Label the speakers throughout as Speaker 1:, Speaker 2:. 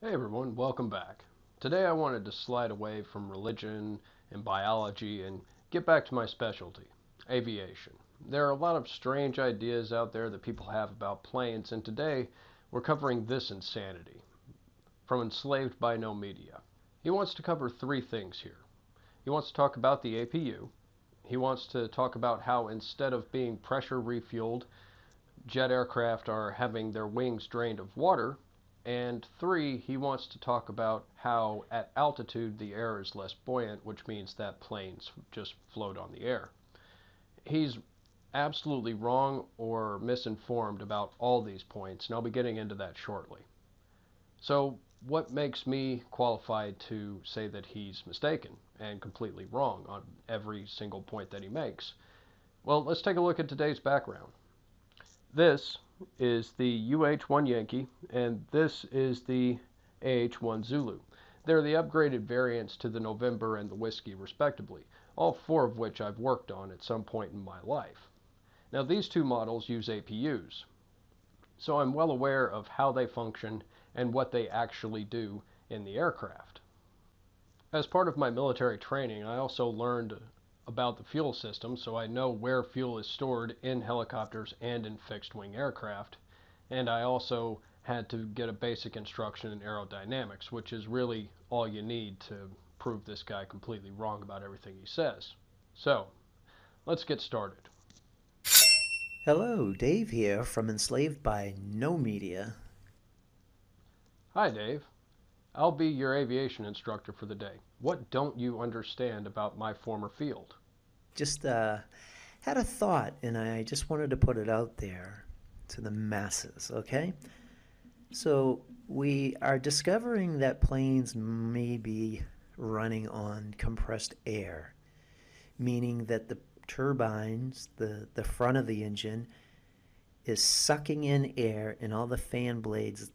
Speaker 1: Hey everyone, welcome back. Today I wanted to slide away from religion and biology and get back to my specialty, aviation. There are a lot of strange ideas out there that people have about planes, and today we're covering this insanity from Enslaved by No Media. He wants to cover three things here. He wants to talk about the APU. He wants to talk about how instead of being pressure refueled, jet aircraft are having their wings drained of water. And three, he wants to talk about how at altitude the air is less buoyant, which means that planes just float on the air. He's absolutely wrong or misinformed about all these points, and I'll be getting into that shortly. So, what makes me qualified to say that he's mistaken and completely wrong on every single point that he makes? Well, let's take a look at today's background. This is the UH-1 Yankee, and this is the AH-1 Zulu. They're the upgraded variants to the November and the Whiskey, respectively, all four of which I've worked on at some point in my life. Now, these two models use APUs, so I'm well aware of how they function and what they actually do in the aircraft. As part of my military training, I also learned about the fuel system, so I know where fuel is stored in helicopters and in fixed wing aircraft. And I also had to get a basic instruction in aerodynamics, which is really all you need to prove this guy completely wrong about everything he says. So, let's get started.
Speaker 2: Hello, Dave here from Enslaved by No Media.
Speaker 1: Hi, Dave. I'll be your aviation instructor for the day. What don't you understand about my former field?
Speaker 2: Just had a thought and I just wanted to put it out there to the masses, okay? So, we are discovering that planes may be running on compressed air, meaning that the turbines, the front of the engine, is sucking in air and all the fan blades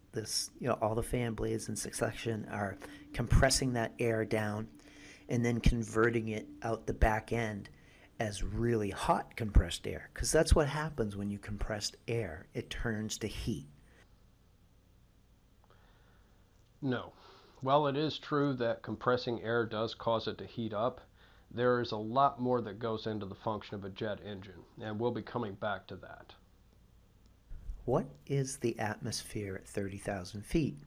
Speaker 2: all the fan blades in succession are compressing that air down and then converting it out the back end as really hot compressed air, because that's what happens when you compress air. It turns to heat.
Speaker 1: No. While it is true that compressing air does cause it to heat up, there is a lot more that goes into the function of a jet engine, and we'll be coming back to that.
Speaker 2: What is the atmosphere at 30,000 feet?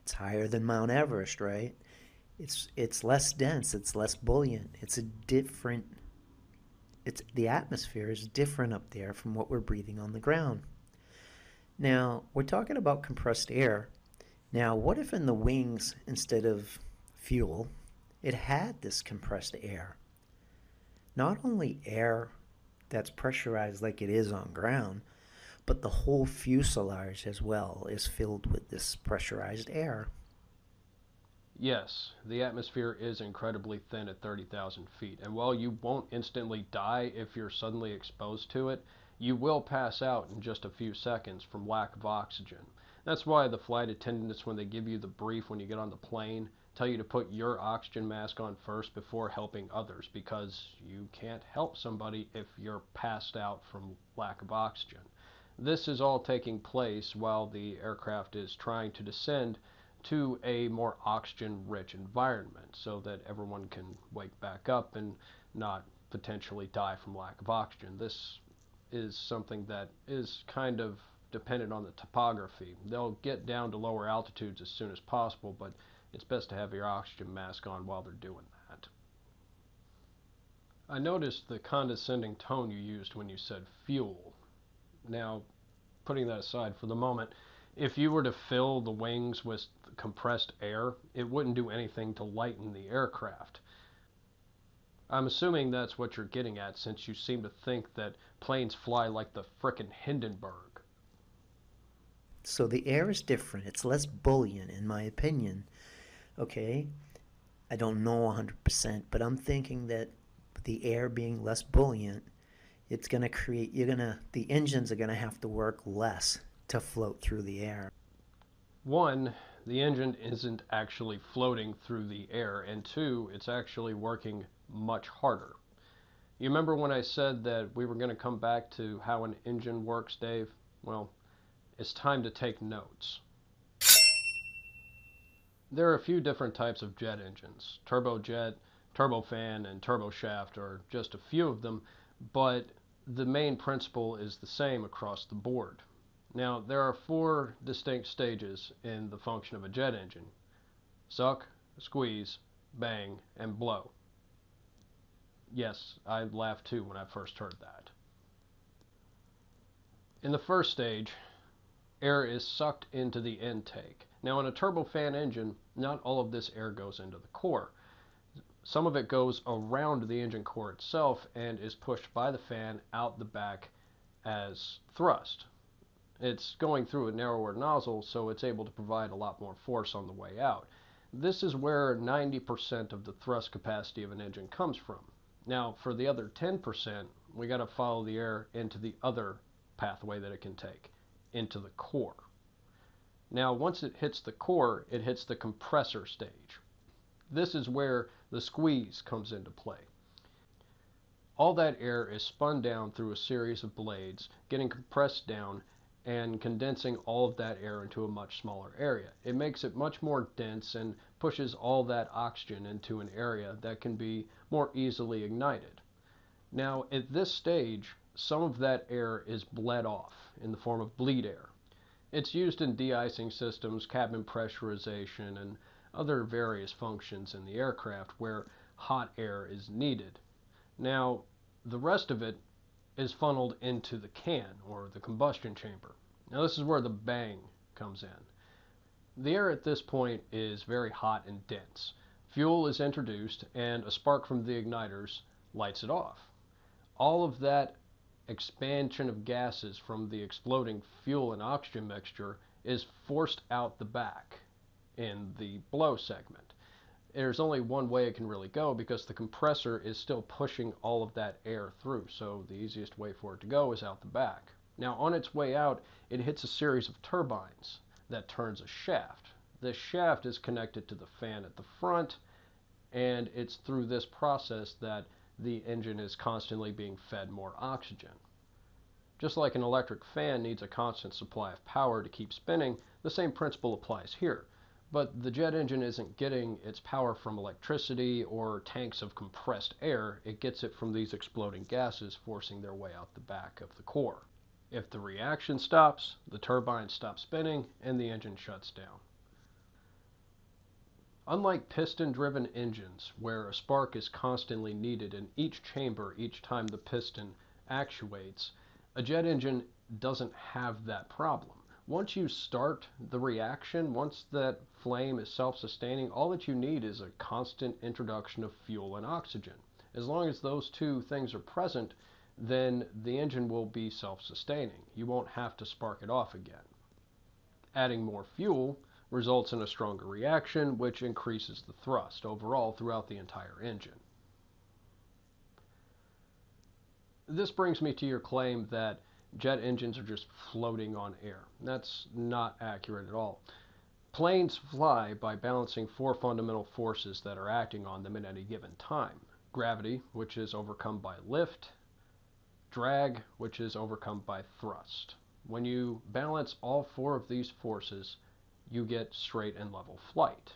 Speaker 2: It's higher than Mount Everest, right? It's less dense, it's less buoyant. It's the atmosphere is different up there from what we're breathing on the ground. Now, we're talking about compressed air. Now, what if in the wings, instead of fuel, it had this compressed air? Not only air that's pressurized like it is on ground, but the whole fuselage as well is filled with this pressurized air.
Speaker 1: Yes, the atmosphere is incredibly thin at 30,000 feet, and while you won't instantly die if you're suddenly exposed to it, you will pass out in just a few seconds from lack of oxygen. That's why the flight attendants, when they give you the brief when you get on the plane, tell you to put your oxygen mask on first before helping others, because you can't help somebody if you're passed out from lack of oxygen. This is all taking place while the aircraft is trying to descend to a more oxygen rich environment so that everyone can wake back up and not potentially die from lack of oxygen. This is something that is kind of dependent on the topography. They'll get down to lower altitudes as soon as possible, but it's best to have your oxygen mask on while they're doing that. I noticed the condescending tone you used when you said fuel. Now, putting that aside for the moment, if you were to fill the wings with compressed air, it wouldn't do anything to lighten the aircraft. I'm assuming that's what you're getting at since you seem to think that planes fly like the frickin' Hindenburg.
Speaker 2: So the air is different. It's less buoyant, in my opinion. Okay? I don't know 100%, but I'm thinking that the air being less buoyant, it's going to create, the engines are going to have to work less to float through the air.
Speaker 1: One, the engine isn't actually floating through the air, and two, it's actually working much harder. You remember when I said that we were going to come back to how an engine works, Dave? Well, it's time to take notes. There are a few different types of jet engines. Turbojet, turbofan, and turboshaft are just a few of them, but the main principle is the same across the board. Now, there are four distinct stages in the function of a jet engine: suck, squeeze, bang, and blow. Yes, I laughed too when I first heard that. In the first stage, air is sucked into the intake. Now, in a turbofan engine, not all of this air goes into the core. Some of it goes around the engine core itself and is pushed by the fan out the back as thrust. It's going through a narrower nozzle, so it's able to provide a lot more force on the way out. This is where 90% of the thrust capacity of an engine comes from. Now, for the other 10%, we got to follow the air into the other pathway that it can take, into the core. Now, once it hits the core, it hits the compressor stage. This is where the squeeze comes into play. All that air is spun down through a series of blades, getting compressed down and condensing all of that air into a much smaller area. It makes it much more dense and pushes all that oxygen into an area that can be more easily ignited. Now, at this stage, some of that air is bled off in the form of bleed air. It's used in de-icing systems, cabin pressurization, and other various functions in the aircraft where hot air is needed. Now, the rest of it is funneled into the can, or the combustion chamber. Now, this is where the bang comes in. The air at this point is very hot and dense. Fuel is introduced, and a spark from the igniters lights it off. All of that expansion of gases from the exploding fuel and oxygen mixture is forced out the back in the blow segment. There's only one way it can really go because the compressor is still pushing all of that air through, so the easiest way for it to go is out the back. Now, on its way out, it hits a series of turbines that turns a shaft. This shaft is connected to the fan at the front, and it's through this process that the engine is constantly being fed more oxygen. Just like an electric fan needs a constant supply of power to keep spinning, the same principle applies here. But the jet engine isn't getting its power from electricity or tanks of compressed air. It gets it from these exploding gases forcing their way out the back of the core. If the reaction stops, the turbines stop spinning and the engine shuts down. Unlike piston-driven engines, where a spark is constantly needed in each chamber each time the piston actuates, a jet engine doesn't have that problem. Once you start the reaction, once that flame is self-sustaining, all that you need is a constant introduction of fuel and oxygen. As long as those two things are present, then the engine will be self-sustaining. You won't have to spark it off again. Adding more fuel results in a stronger reaction, which increases the thrust overall throughout the entire engine. This brings me to your claim that jet engines are just floating on air. That's not accurate at all. Planes fly by balancing four fundamental forces that are acting on them at any given time. Gravity, which is overcome by lift. Drag, which is overcome by thrust. When you balance all four of these forces, you get straight and level flight.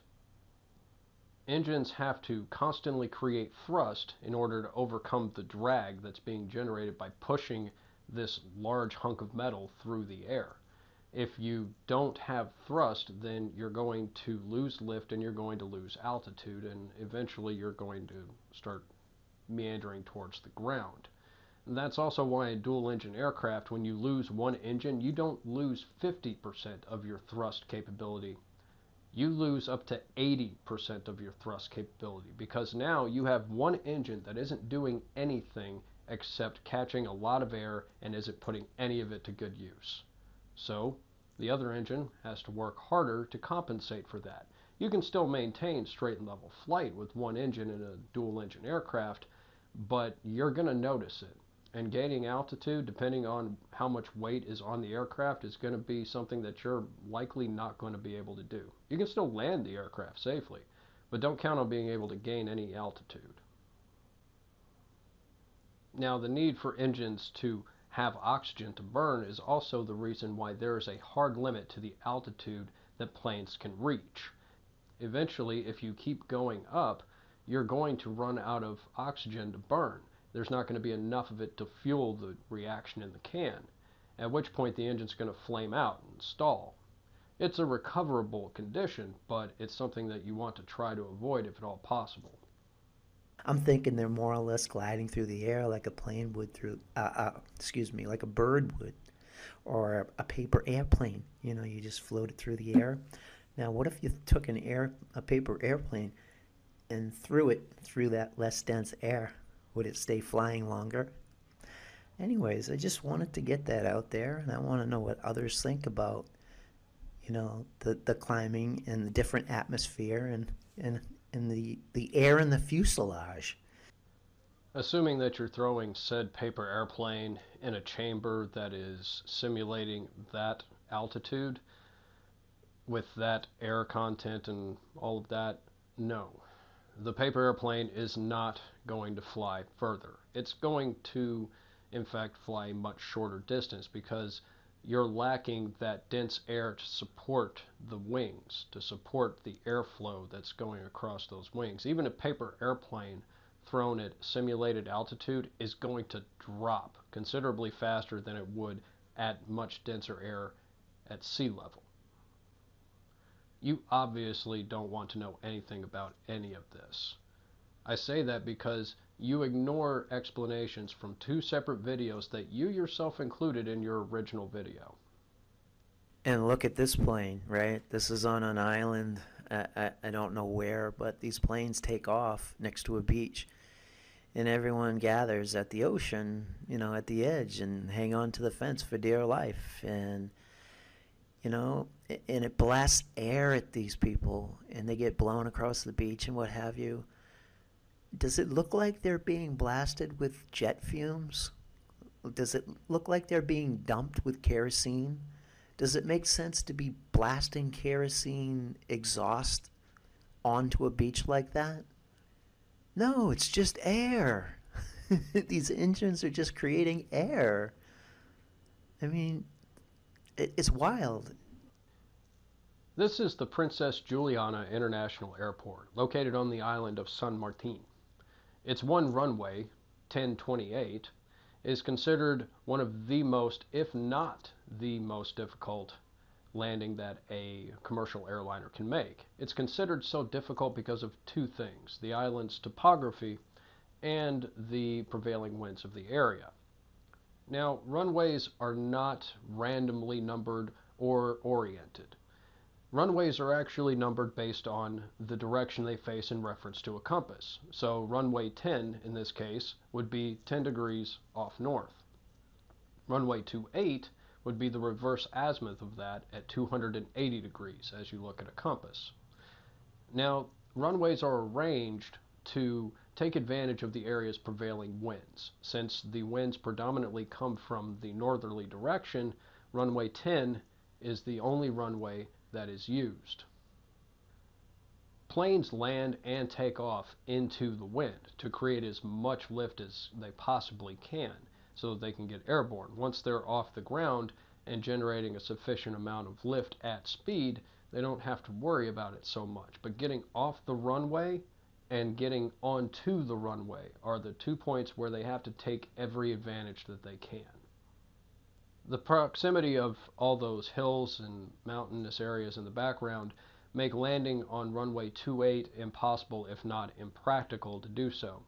Speaker 1: Engines have to constantly create thrust in order to overcome the drag that's being generated by pushing this large hunk of metal through the air. If you don't have thrust, then you're going to lose lift and you're going to lose altitude, and eventually you're going to start meandering towards the ground. And that's also why in dual engine aircraft, when you lose one engine, you don't lose 50% of your thrust capability. You lose up to 80% of your thrust capability, because now you have one engine that isn't doing anything except catching a lot of air and isn't putting any of it to good use. So the other engine has to work harder to compensate for that. You can still maintain straight and level flight with one engine in a dual engine aircraft, but you're going to notice it. And gaining altitude, depending on how much weight is on the aircraft, is going to be something that you're likely not going to be able to do. You can still land the aircraft safely, but don't count on being able to gain any altitude. Now, the need for engines to have oxygen to burn is also the reason why there is a hard limit to the altitude that planes can reach. Eventually, if you keep going up, you're going to run out of oxygen to burn. There's not going to be enough of it to fuel the reaction in the can, at which point the engine's going to flame out and stall. It's a recoverable condition, but it's something that you want to try to avoid if at all possible.
Speaker 2: I'm thinking they're more or less gliding through the air like a plane would through, like a bird would, or a paper airplane. You know, you just float it through the air. Now, what if you took a paper airplane and threw it through that less dense air? Would it stay flying longer? Anyways, I just wanted to get that out there, and I want to know what others think about, the climbing and the different atmosphere and the air in the fuselage.
Speaker 1: Assuming that you're throwing said paper airplane in a chamber that is simulating that altitude with that air content and all of that, no. The paper airplane is not going to fly further. It's going to, in fact, fly a much shorter distance because you're lacking that dense air to support the wings, to support the airflow that's going across those wings. Even a paper airplane thrown at simulated altitude is going to drop considerably faster than it would at much denser air at sea level. You obviously don't want to know anything about any of this. I say that because you ignore explanations from two separate videos that you yourself included in your original video.
Speaker 2: And look at this plane, right? This is on an island. I don't know where, but these planes take off next to a beach. And everyone gathers at the ocean, at the edge and hang on to the fence for dear life. And, and it blasts air at these people and they get blown across the beach and what have you. Does it look like they're being blasted with jet fumes? Does it look like they're being dumped with kerosene? Does it make sense to be blasting kerosene exhaust onto a beach like that? No, it's just air. These engines are just creating air. I mean, it's wild.
Speaker 1: This is the Princess Juliana International Airport, located on the island of San Martin. Its one runway, 1028, is considered one of the most, if not the most difficult landing that a commercial airliner can make. It's considered so difficult because of two things: the island's topography and the prevailing winds of the area. Now, runways are not randomly numbered or oriented. Runways are actually numbered based on the direction they face in reference to a compass. So runway 10 in this case would be 10 degrees off north. Runway 28 would be the reverse azimuth of that at 280 degrees as you look at a compass. Now, runways are arranged to take advantage of the area's prevailing winds. Since the winds predominantly come from the northerly direction, runway 10 is the only runway that is used. Planes land and take off into the wind to create as much lift as they possibly can so that they can get airborne. Once they're off the ground and generating a sufficient amount of lift at speed, they don't have to worry about it so much. But getting off the runway and getting onto the runway are the 2 points where they have to take every advantage that they can. The proximity of all those hills and mountainous areas in the background make landing on runway 28 impossible, if not impractical, to do so.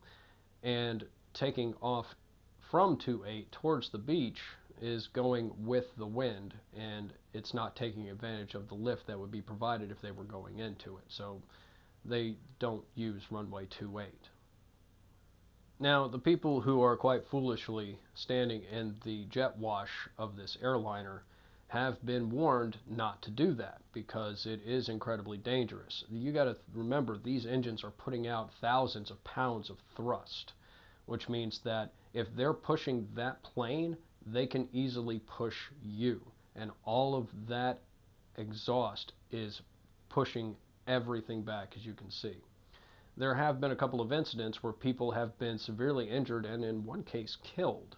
Speaker 1: And taking off from 28 towards the beach is going with the wind, and it's not taking advantage of the lift that would be provided if they were going into it. So they don't use runway 28. Now, the people who are quite foolishly standing in the jet wash of this airliner have been warned not to do that because it is incredibly dangerous. You got to remember, these engines are putting out thousands of pounds of thrust, which means that if they're pushing that plane, they can easily push you. And all of that exhaust is pushing everything back, as you can see. There have been a couple of incidents where people have been severely injured and in one case killed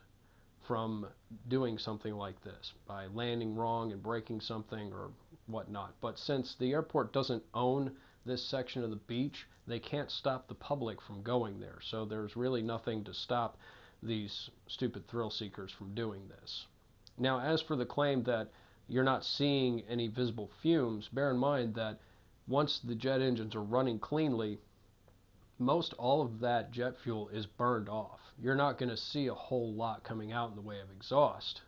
Speaker 1: from doing something like this, by landing wrong and breaking something or whatnot. But since the airport doesn't own this section of the beach, they can't stop the public from going there. So there's really nothing to stop these stupid thrill seekers from doing this. Now, as for the claim that you're not seeing any visible fumes, bear in mind that once the jet engines are running cleanly, most all of that jet fuel is burned off. You're not going to see a whole lot coming out in the way of exhaust.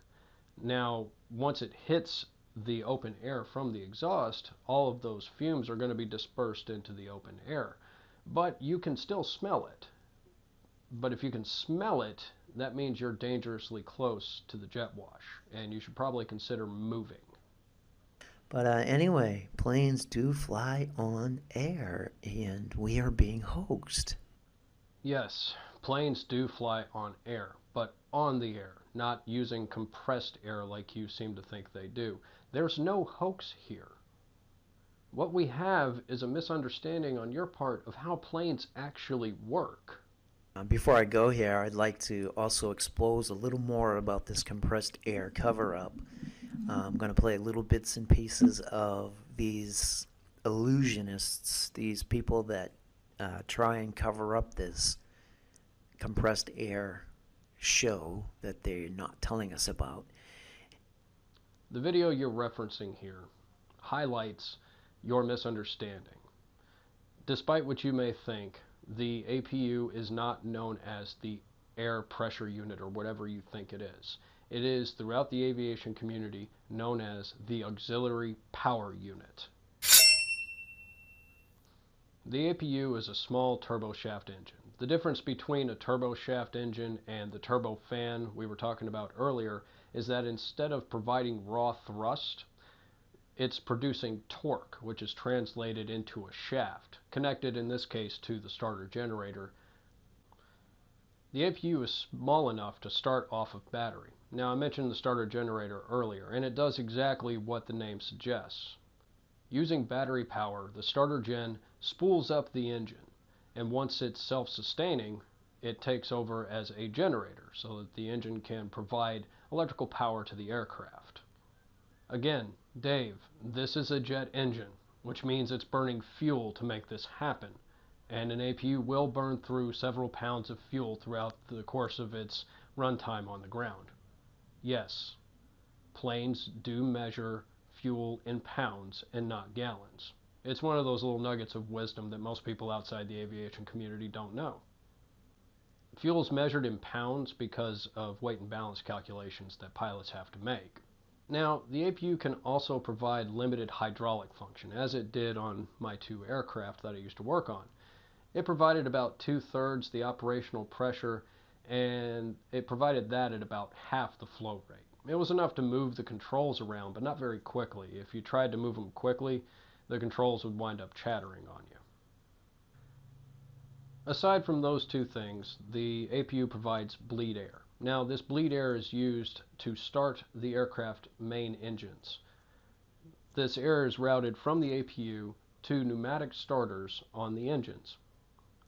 Speaker 1: Now, once it hits the open air from the exhaust, all of those fumes are going to be dispersed into the open air. But you can still smell it. But if you can smell it, that means you're dangerously close to the jet wash, and you should probably consider moving.
Speaker 2: But anyway, planes do fly on air, and we are being hoaxed.
Speaker 1: Yes, planes do fly on air, but on the air, not using compressed air like you seem to think they do. There's no hoax here. What we have is a misunderstanding on your part of how planes actually work.
Speaker 2: Before I go here, I'd like to also expose a little more about this compressed air cover-up. I'm going to play little bits and pieces of these illusionists, these people that try and cover up this compressed air show that they're not telling us about.
Speaker 1: The video you're referencing here highlights your misunderstanding. Despite what you may think, the APU is not known as the air pressure unit or whatever you think it is. It is, throughout the aviation community, known as the auxiliary power unit. The APU is a small turboshaft engine. The difference between a turboshaft engine and the turbofan we were talking about earlier is that instead of providing raw thrust, it's producing torque, which is translated into a shaft, connected in this case to the starter generator. The APU is small enough to start off of battery. Now, I mentioned the starter generator earlier, and it does exactly what the name suggests. Using battery power, the starter gen spools up the engine, and once it's self-sustaining, it takes over as a generator so that the engine can provide electrical power to the aircraft. Again, Dave, this is a jet engine, which means it's burning fuel to make this happen, and an APU will burn through several pounds of fuel throughout the course of its runtime on the ground. Yes, planes do measure fuel in pounds and not gallons. It's one of those little nuggets of wisdom that most people outside the aviation community don't know. Fuel is measured in pounds because of weight and balance calculations that pilots have to make. Now, the APU can also provide limited hydraulic function, as it did on my two aircraft that I used to work on. It provided about 2/3 the operational pressure, and it provided that at about half the flow rate. It was enough to move the controls around, but not very quickly. If you tried to move them quickly, the controls would wind up chattering on you. Aside from those two things, the APU provides bleed air. Now, this bleed air is used to start the aircraft main engines. This air is routed from the APU to pneumatic starters on the engines.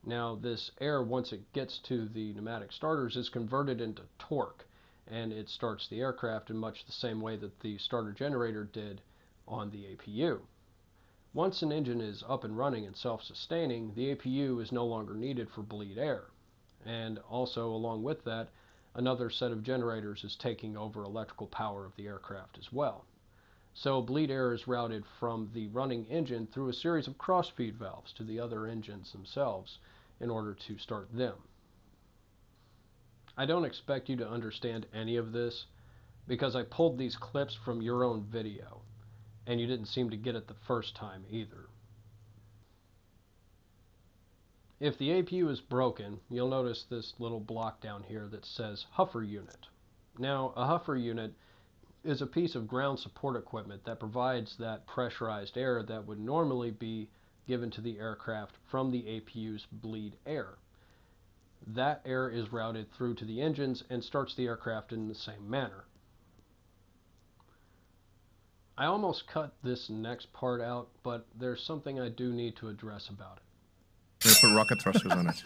Speaker 1: Now, this air, once it gets to the pneumatic starters, is converted into torque, and it starts the aircraft in much the same way that the starter generator did on the APU. Once an engine is up and running and self-sustaining, the APU is no longer needed for bleed air. And also, along with that, another set of generators is taking over electrical power of the aircraft as well. So bleed air is routed from the running engine through a series of cross-feed valves to the other engines themselves in order to start them. I don't expect you to understand any of this because I pulled these clips from your own video, and you didn't seem to get it the first time either. If the APU is broken, you'll notice this little block down here that says Huffer Unit. Now, a Huffer Unit is a piece of ground support equipment that provides that pressurized air that would normally be given to the aircraft from the APU's bleed air. That air is routed through to the engines and starts the aircraft in the same manner. I almost cut this next part out, but there's something I do need to address about it.
Speaker 3: They put rocket thrusters on it.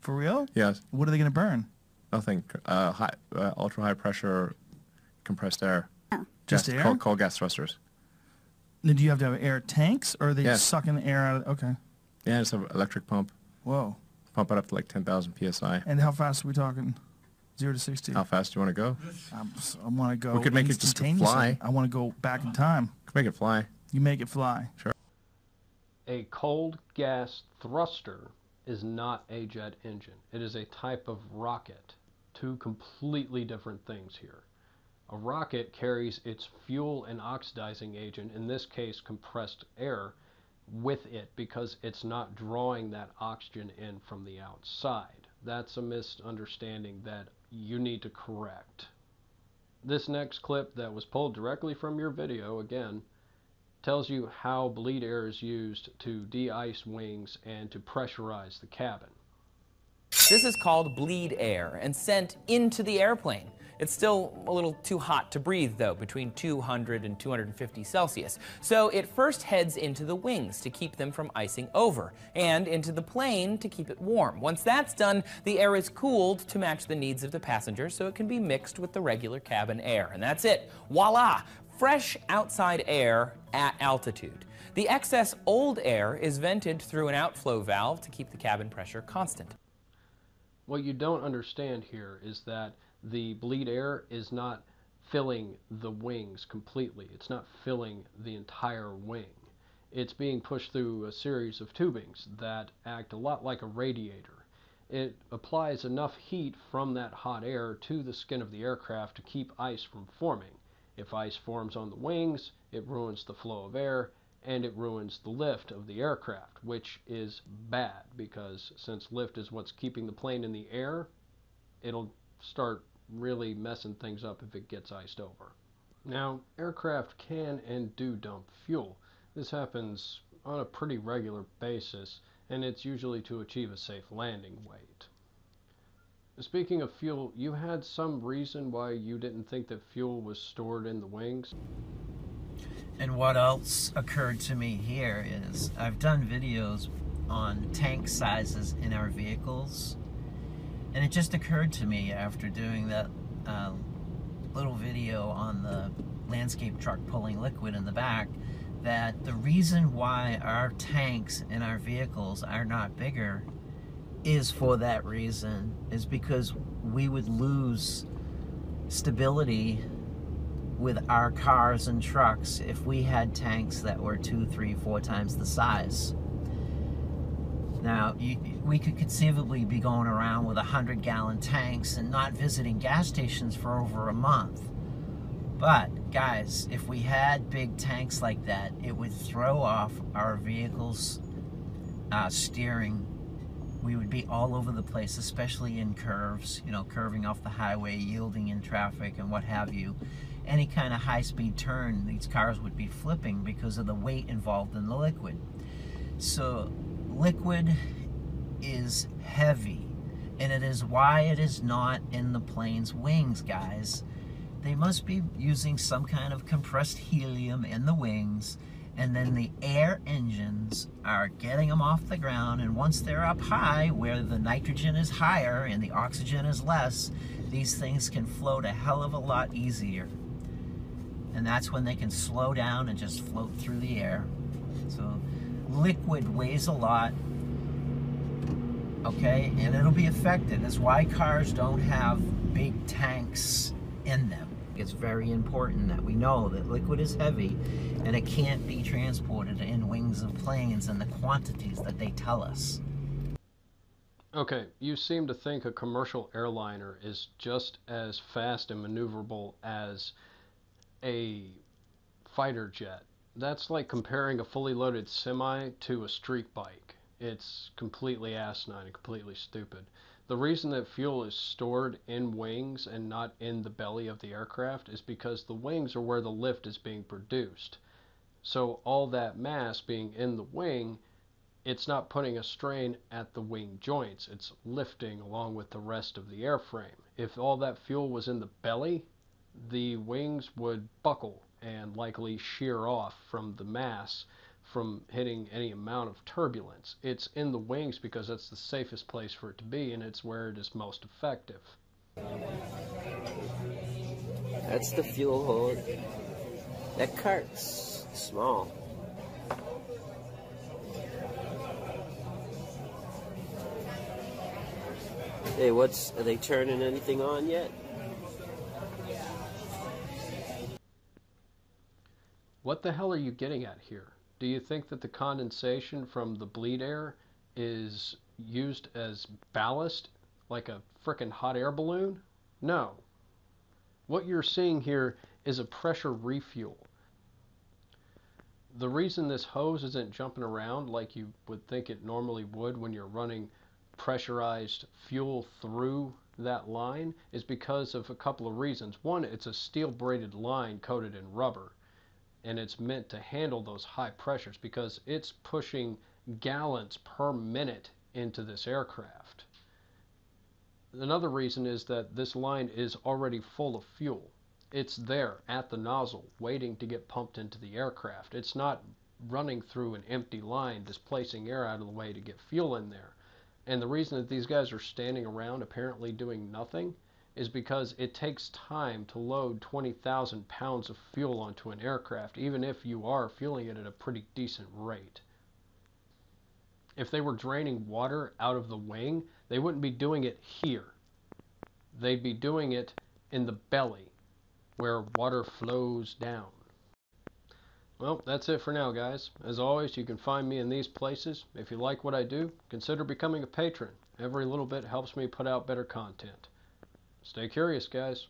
Speaker 4: For real?
Speaker 3: Yes.
Speaker 4: What are they going to burn?
Speaker 3: Nothing. Ultra high pressure compressed air.
Speaker 4: Just air?
Speaker 3: Cold gas thrusters.
Speaker 4: Now, do you have to have air tanks, or are they
Speaker 3: Yes.
Speaker 4: sucking the air out of? Okay.
Speaker 3: Yeah, it's an electric pump.
Speaker 4: Whoa.
Speaker 3: Pump it up to like 10,000 psi.
Speaker 4: And how fast are we talking? 0 to 60.
Speaker 3: How fast do you want to go?
Speaker 4: I want to go.
Speaker 3: We could make it just
Speaker 4: instantaneously.
Speaker 3: fly.
Speaker 4: I want to go back in time.
Speaker 3: Could make it fly.
Speaker 4: You make it fly.
Speaker 3: Sure.
Speaker 1: A cold gas thruster is not a jet engine. It is a type of rocket. Two completely different things here. A rocket carries its fuel and oxidizing agent, in this case compressed air, with it because it's not drawing that oxygen in from the outside. That's a misunderstanding that you need to correct. This next clip that was pulled directly from your video, again, tells you how bleed air is used to de-ice wings and to pressurize the cabin.
Speaker 5: This is called bleed air and sent into the airplane. It's still a little too hot to breathe, though, between 200 and 250 Celsius. So it first heads into the wings to keep them from icing over, and into the plane to keep it warm. Once that's done, the air is cooled to match the needs of the passengers so it can be mixed with the regular cabin air. And that's it. Voila! Fresh outside air at altitude. The excess old air is vented through an outflow valve to keep the cabin pressure constant.
Speaker 1: What you don't understand here is that the bleed air is not filling the wings completely. It's not filling the entire wing. It's being pushed through a series of tubings that act a lot like a radiator. It applies enough heat from that hot air to the skin of the aircraft to keep ice from forming. If ice forms on the wings, it ruins the flow of air and it ruins the lift of the aircraft, which is bad because since lift is what's keeping the plane in the air, it'll start really messing things up if it gets iced over. Now, aircraft can and do dump fuel. This happens on a pretty regular basis, and it's usually to achieve a safe landing weight. Speaking of fuel, you had some reason why you didn't think that fuel was stored in the wings?
Speaker 2: And what else occurred to me here is I've done videos on tank sizes in our vehicles, and it just occurred to me after doing that little video on the landscape truck pulling liquid in the back that the reason why our tanks in our vehicles are not bigger is for that reason, is because we would lose stability with our cars and trucks if we had tanks that were 2, 3, 4 times the size. Now, we could conceivably be going around with 100-gallon tanks and not visiting gas stations for over a month. But, guys, if we had big tanks like that, it would throw off our vehicles' steering. We would be all over the place, especially in curves, you know, curving off the highway, yielding in traffic, and what have you. Any kind of high-speed turn, these cars would be flipping because of the weight involved in the liquid. So, liquid is heavy, and it is why it is not in the plane's wings, guys. They must be using some kind of compressed helium in the wings, and then the air engines are getting them off the ground, and once they're up high where the nitrogen is higher and the oxygen is less, these things can float a hell of a lot easier. And that's when they can slow down and just float through the air. So liquid weighs a lot, okay, and it'll be affected. That's why cars don't have big tanks in them. It's very important that we know that liquid is heavy and it can't be transported in wings of planes in the quantities that they tell us.
Speaker 1: Okay, you seem to think a commercial airliner is just as fast and maneuverable as a fighter jet. That's like comparing a fully loaded semi to a street bike. It's completely asinine and completely stupid. The reason that fuel is stored in wings and not in the belly of the aircraft is because the wings are where the lift is being produced. So all that mass being in the wing, it's not putting a strain at the wing joints. It's lifting along with the rest of the airframe. If all that fuel was in the belly, the wings would buckle and likely shear off from the mass from hitting any amount of turbulence. It's in the wings because that's the safest place for it to be, and it's where it is most effective.
Speaker 2: That's the fuel hose that carts
Speaker 6: Small. Hey, are they turning anything on yet?
Speaker 1: What the hell are you getting at here? Do you think that the condensation from the bleed air is used as ballast like a frickin' hot air balloon? No. What you're seeing here is a pressure refuel. The reason this hose isn't jumping around like you would think it normally would when you're running pressurized fuel through that line is because of a couple of reasons. One, it's a steel braided line coated in rubber, and it's meant to handle those high pressures because it's pushing gallons per minute into this aircraft. Another reason is that this line is already full of fuel. It's there at the nozzle waiting to get pumped into the aircraft. It's not running through an empty line displacing air out of the way to get fuel in there. And the reason that these guys are standing around apparently doing nothing is because it takes time to load 20,000 pounds of fuel onto an aircraft, even if you are fueling it at a pretty decent rate. If they were draining water out of the wing, they wouldn't be doing it here. They'd be doing it in the belly, where water flows down. Well, that's it for now, guys. As always, you can find me in these places. If you like what I do, consider becoming a patron. Every little bit helps me put out better content. Stay curious, guys.